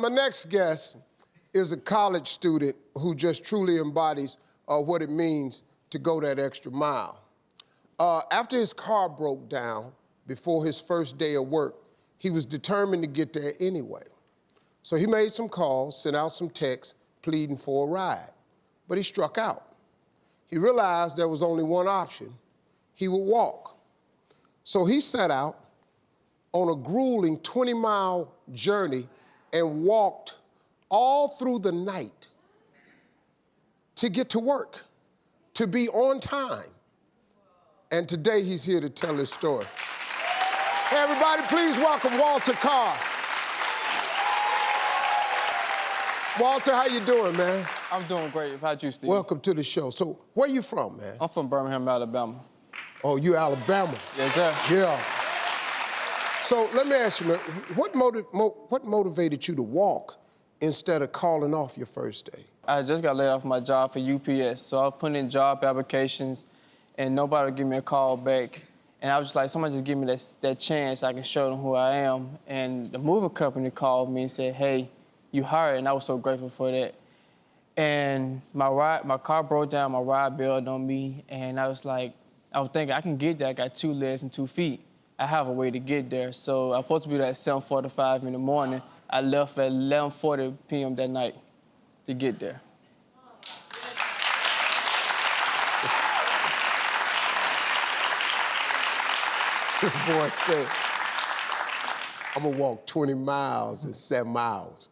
my next guest is a college student who just truly embodies what it means to go that extra mile. After his car broke down before his first day of work, he was determined to get there anyway. So he made some calls, sent out some texts, pleading for a ride, but he struck out. He realized there was only one option. He would walk. So he set out on a grueling 20-mile journey and walked all through the night to get to work, to be on time. And today he's here to tell his story. Hey, everybody, please welcome Walter Carr. Walter, how you doing, man? I'm doing great. How about you, Steve? Welcome to the show. So, where you from, man? I'm from Birmingham, Alabama. Oh, you Alabama? Yes, sir. Yeah. So, let me ask you, man, what motivated you to walk instead of calling off your first day? I just got laid off my job for UPS, so I was putting in job applications, and nobody would give me a call back. And I was just like, somebody just give me that chance I can show them who I am. And the moving company called me and said, hey, you hired, and I was so grateful for that. And my car broke down, my ride bailed on me, and I was thinking, I can get there. I got 2 legs and 2 feet. I have a way to get there. So I was supposed to be there at 7:45 in the morning. I left at 11:40 p.m. that night to get there. This boy said, I'm gonna walk 20 miles in 7 hours.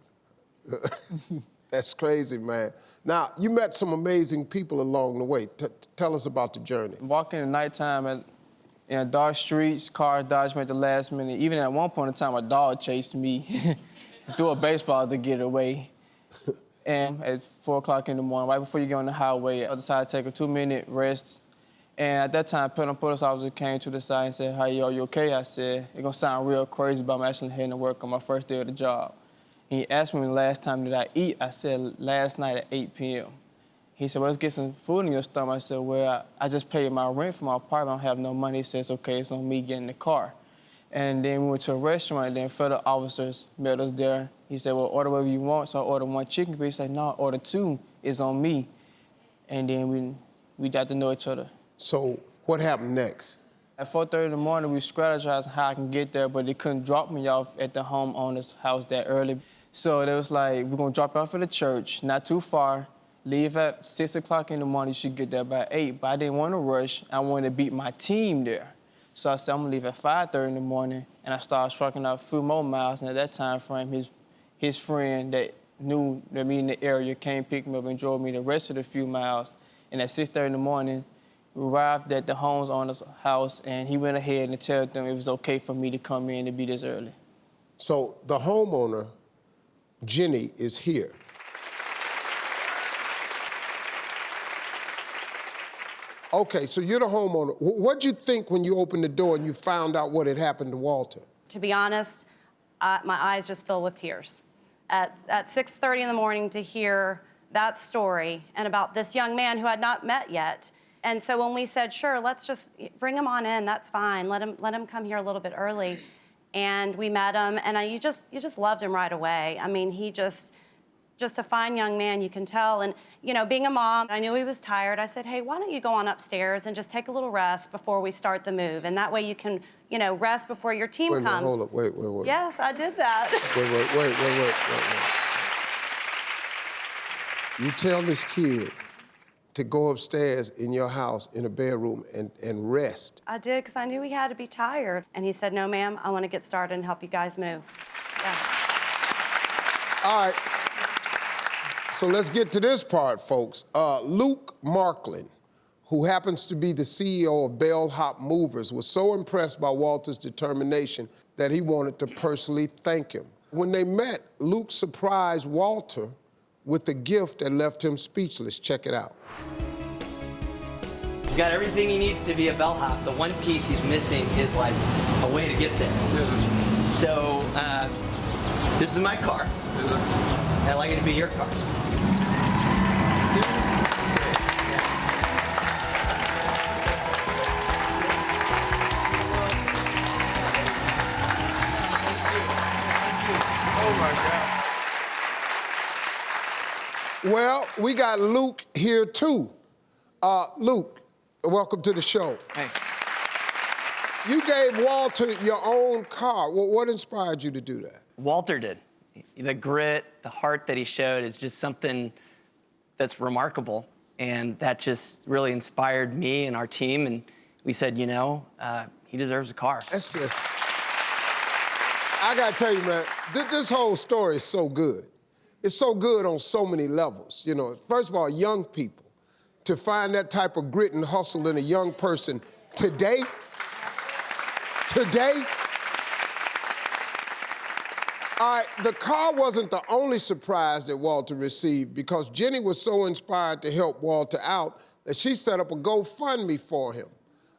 That's crazy, man. Now, you met some amazing people along the way. Tell us about the journey. Walking at nighttime in dark streets, cars dodged me at the last minute. Even at one point in time, a dog chased me, threw a baseball to get away. And at 4 o'clock in the morning, right before you get on the highway, I decided to take a 2-minute rest. And at that time, a police officer came to the side and said, "How are you okay?" I said, "It's gonna sound real crazy, but I'm actually heading to work on my first day of the job." He asked me the last time did I eat. I said, last night at 8 p.m. He said, well, let's get some food in your stomach. I said, well, I just paid my rent for my apartment. I don't have no money. He says, okay, it's on me getting the car. And then we went to a restaurant, and then federal officers met us there. He said, well, order whatever you want. So I ordered 1 chicken piece. He said, no, order 2. It's on me. And then we got to know each other. So what happened next? At 4:30 in the morning, we strategized how I can get there, but they couldn't drop me off at the homeowner's house that early. So they was like, we're gonna drop you off at the church, not too far, leave at 6 o'clock in the morning, you should get there by 8. But I didn't want to rush, I wanted to beat my team there. So I said, I'm gonna leave at 5:30 in the morning, and I started trucking out a few more miles, and at that time frame, his friend that knew that me in the area came pick me up and drove me the rest of the few miles. And at 6:30 in the morning, we arrived at the homeowner's house, and he went ahead and told them it was okay for me to come in to be this early. So the homeowner, Jenny, is here. Okay, so you're the homeowner. What'd you think when you opened the door and you found out what had happened to Walter? To be honest, my eyes just fill with tears. At 6:30 in the morning to hear that story and about this young man who I'd not met yet. And so when we said, sure, let's just bring him on in, that's fine. Let him come here a little bit early. And we met him, and you just loved him right away. I mean, he just a fine young man, you can tell. And, you know, being a mom, I knew he was tired. I said, hey, why don't you go on upstairs and just take a little rest before we start the move? And that way you can, you know, rest before your team comes. Hold up, wait. Yes, I did that. Wait. You tell this kid to go upstairs in your house in a bedroom and rest. I did, because I knew he had to be tired. And he said, no, ma'am, I want to get started and help you guys move. Yeah. All right. So let's get to this part, folks. Luke Marklin, who happens to be the CEO of Bellhop Movers, was so impressed by Walter's determination that he wanted to personally thank him. When they met, Luke surprised Walter with a gift that left him speechless. Check it out. He's got everything he needs to be a bellhop. The one piece he's missing is like a way to get there. So this is my car. I'd like it to be your car. Oh my God. Well, we got Luke here too. Luke, welcome to the show. Hey. You gave Walter your own car. Well, what inspired you to do that? Walter did. The grit, the heart that he showed is just something that's remarkable. And that just really inspired me and our team. And we said, you know, he deserves a car. That's just... I gotta tell you, man, this whole story is so good. It's so good on so many levels. You know, first of all, young people, to find that type of grit and hustle in a young person today, all right, the car wasn't the only surprise that Walter received, because Jenny was so inspired to help Walter out that she set up a GoFundMe for him.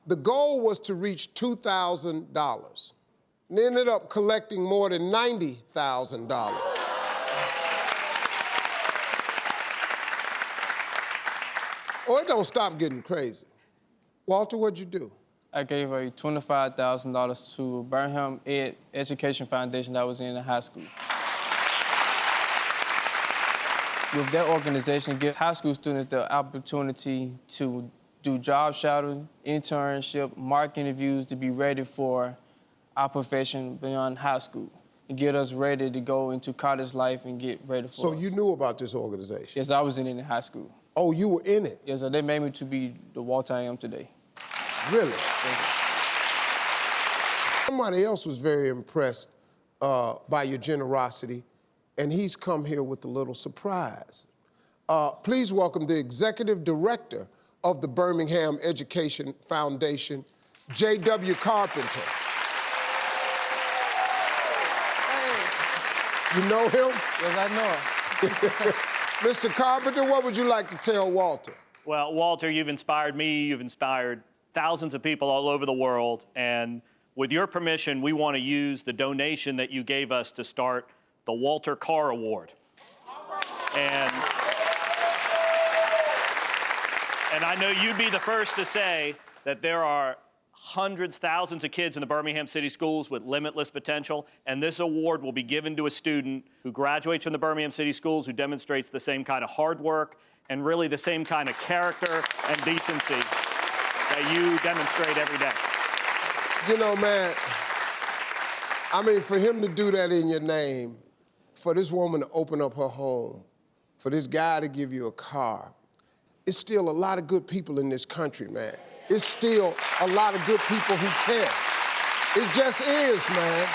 The goal was to reach $2,000. And they ended up collecting more than $90,000. Oh, it don't stop getting crazy. Walter, what'd you do? I gave away $25,000 to Birmingham Education Foundation that was in high school. With that organization, gives high school students the opportunity to do job shadowing, internship, mock interviews to be ready for our profession beyond high school and get us ready to go into college life and get ready for So us. you knew about this organization? Yes, I was in it in high school. Oh, you were in it? Yes, so they made me to be the Walter I am today. Really? Somebody else was very impressed by your generosity, and he's come here with a little surprise. Please welcome the executive director of the Birmingham Education Foundation, J.W. Carpenter. You know him? Yes, I know him. Mr. Carpenter, what would you like to tell Walter? Well, Walter, you've inspired me, you've inspired thousands of people all over the world, and with your permission, we want to use the donation that you gave us to start the Walter Carr Award. And I know you'd be the first to say that there are hundreds, thousands of kids in the Birmingham City Schools with limitless potential, and this award will be given to a student who graduates from the Birmingham City Schools who demonstrates the same kind of hard work and really the same kind of character and decency that you demonstrate every day. You know, man, I mean, for him to do that in your name, for this woman to open up her home, for this guy to give you a car, it's still a lot of good people in this country, man. It's still a lot of good people who care. It just is, man.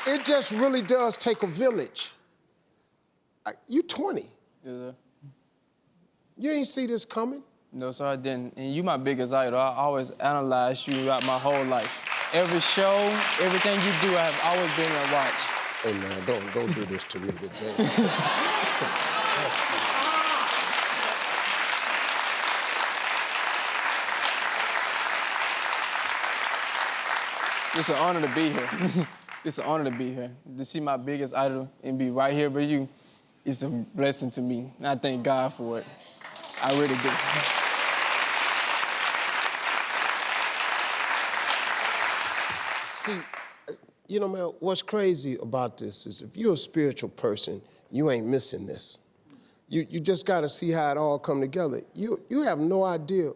It just really does take a village. You 20. Yes, sir. You ain't see this coming? No, sir, I didn't. And you my biggest idol. I always analyzed you throughout my whole life. Every show, everything you do, I have always been to watch. Hey, man, don't do this to me today. It's an honor to be here. It's an honor to be here. To see my biggest idol and be right here with you, it's a blessing to me. And I thank God for it. I really do. See, you know, man, what's crazy about this is if you're a spiritual person, you ain't missing this. You just got to see how it all come together. You have no idea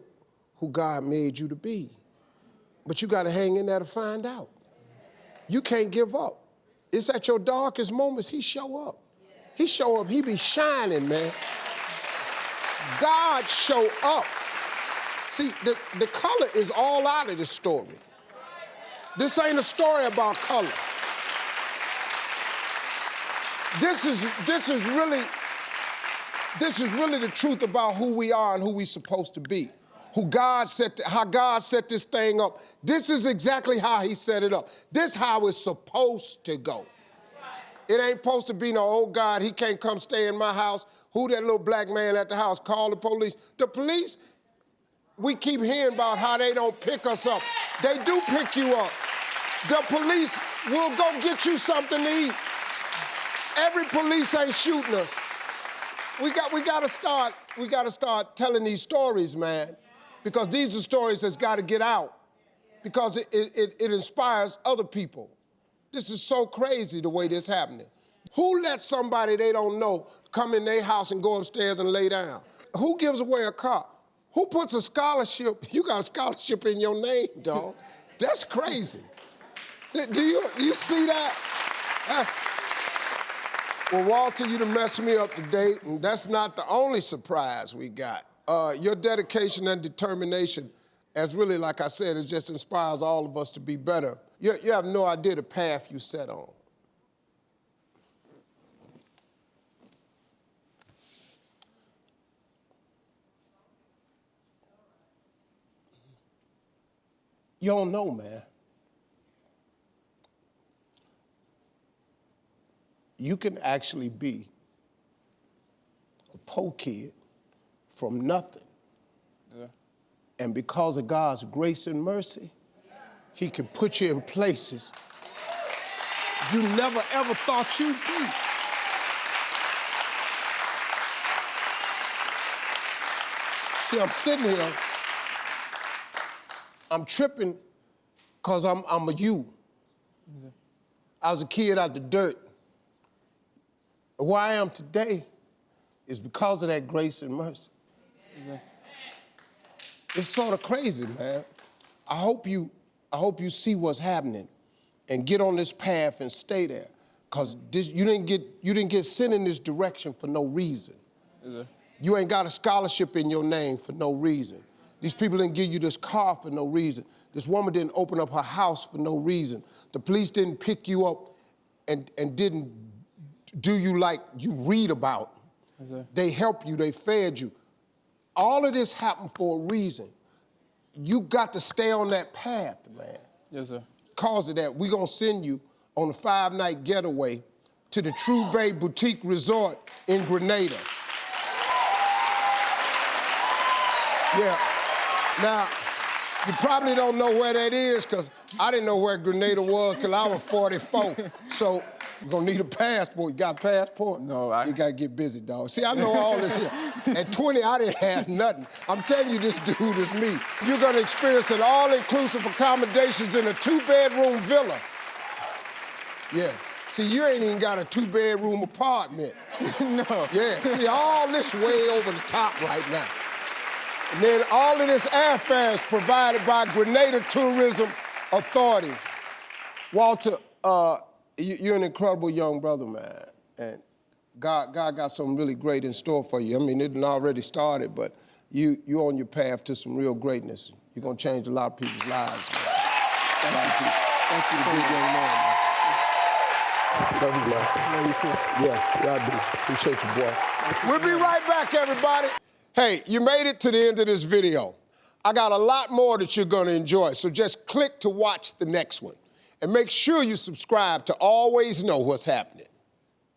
who God made you to be. But you got to hang in there to find out. You can't give up. It's at your darkest moments he show up. He show up, he be shining, man. God show up. See, the color is all out of this story. This ain't a story about color. This is really the truth about who we are and who we supposed to be. How God set this thing up. This is exactly how he set it up. This is how it's supposed to go. It ain't supposed to be no, oh God, he can't come stay in my house. Who that little black man at the house? Call the police. The police, we keep hearing about how they don't pick us up. They do pick you up. The police will go get you something to eat. Every police ain't shooting us. We gotta start telling these stories, man. Because these are stories that's got to get out. Because it inspires other people. This is so crazy the way this happening. Who lets somebody they don't know come in their house and go upstairs and lay down? Who gives away a car? Who puts a scholarship? You got a scholarship in your name, dog. That's crazy. Do you see that? Well, Walter, you done messed me up today, and that's not the only surprise we got. Your dedication and determination, as really, like I said, it just inspires all of us to be better. You have no idea the path you set on. You don't know, man. You can actually be a poor kid from nothing. Yeah. And because of God's grace and mercy, he can put you in places you never, ever thought you'd be. See, I'm sitting here, I'm tripping because I'm a you. Yeah. I was a kid out the dirt. Where I am today is because of that grace and mercy. Yeah. It's sort of crazy, man. I hope you see what's happening and get on this path and stay there. Because you didn't get sent in this direction for no reason. Yeah. You ain't got a scholarship in your name for no reason. These people didn't give you this car for no reason. This woman didn't open up her house for no reason. The police didn't pick you up and didn't do you like you read about. Yes, sir. They helped you, they fed you. All of this happened for a reason. You got to stay on that path, man. Yes, sir. Because of that, we're gonna send you on a 5-night getaway to the True Bay Boutique Resort in Grenada. Yeah. Now, you probably don't know where that is, because I didn't know where Grenada was till I was 44. So you're gonna need a passport. You got a passport? No, You gotta get busy, dog. See, I know all this here. At 20, I didn't have nothing. I'm telling you, this dude is me. You're gonna experience an all-inclusive accommodations in a 2-bedroom villa. Yeah. See, you ain't even got a 2-bedroom apartment. No. Yeah, see, all this way over the top right now. And then all of this airfare is provided by Grenada Tourism Authority. Walter, you're an incredible young brother, man. And God got something really great in store for you. I mean, it done already started, but you're on your path to some real greatness. You're gonna change a lot of people's lives, man. Thank you, big young man. Love you, man. Love you too. Yeah, I do. Appreciate you, boy. We'll be right back, everybody. Hey, you made it to the end of this video. I got a lot more that you're gonna enjoy, so just click to watch the next one. And make sure you subscribe to always know what's happening.